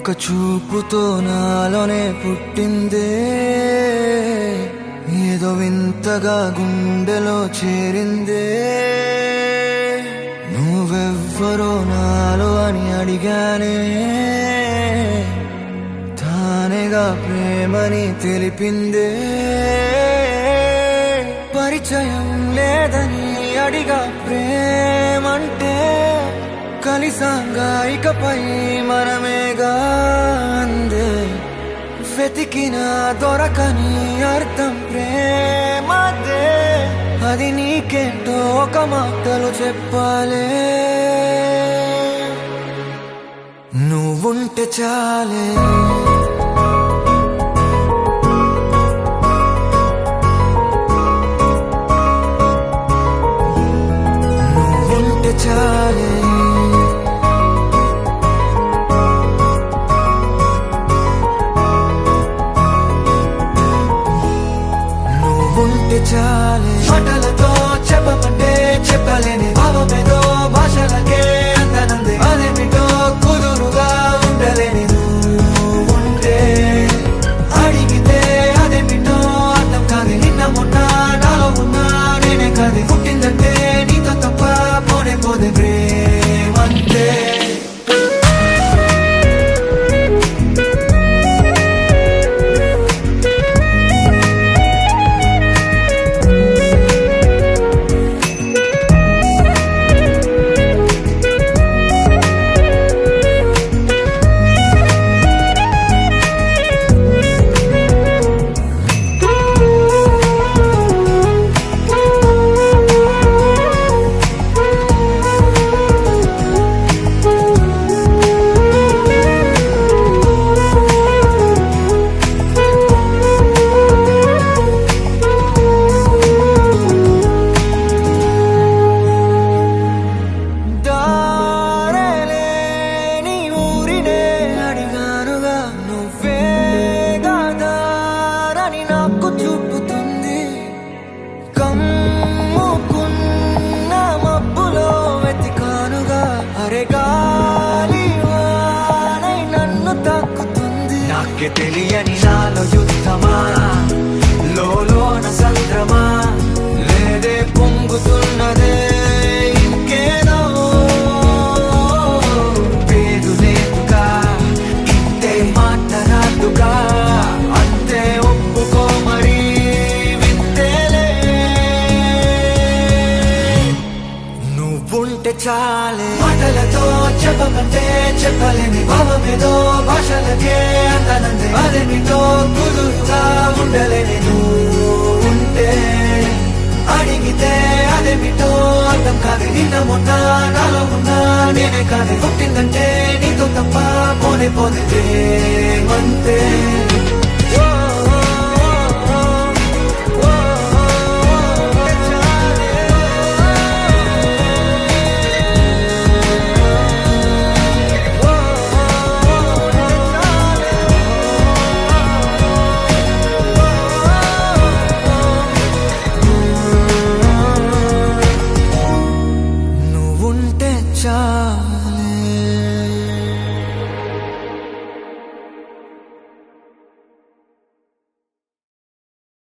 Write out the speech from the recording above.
ఒక చూపుతో నాలోనే పుట్టిందే, ఏదో వింతగా గుండెలో చేరిందే. నువ్వెవ్వరో నాలో అని అడిగానే, తానేగా ప్రేమని తెలిపిందే. పరిచయం లేదని అడిగా ప్రేమంటే, కలిసాంగా ఇకపై మనమేగా అందే. వెతికిన దొరకని అర్థం ప్రేమదే, అది నీకేంటో ఒక మాటలు చెప్పాలే. నువ్వుంటే చాలే, నువ్వుంటే చాలే, నువ్వుంటే చాలే. మాటలతో చెప్పమంటే చెప్పలేని భావమేదో భాషలకే అందనందే. అదేమిటో కుదురుగా ఉండలేని నువ్వుంటే, అడిగితే అదేమిటో అర్థం కాదు. నిన్న మొన్న నాలో ఉన్నా నేనే కాదు. పుట్టిందంటే నీతో తప్ప పోనే పోదే ప్రేమంతే. నాకే తెలియని నాలో యుద్ధమా, లోన సంద్రమా, లేదే పొంగుతున్నదే ఇంకేదో. పేరు లేదుగా ఇంతే మాట రాదుగా, అంతే ఒప్పుకో మరి వింతేలే. నువ్వుంటే చాలే, మాటలతో చెప్పమంటే చెప్పలేని భావమేదో భాషలకే అందనందే. అదేమిటో కుదురుగా ఉండలేని నువ్వుంటే, అడిగితే అదేమిటో అర్థం కాదు. నిన్న మొన్న నాలో ఉన్నా నేనే కాదు. పుట్టిందంటే నీతో తప్ప పోనే పోదే ప్రేమంతే.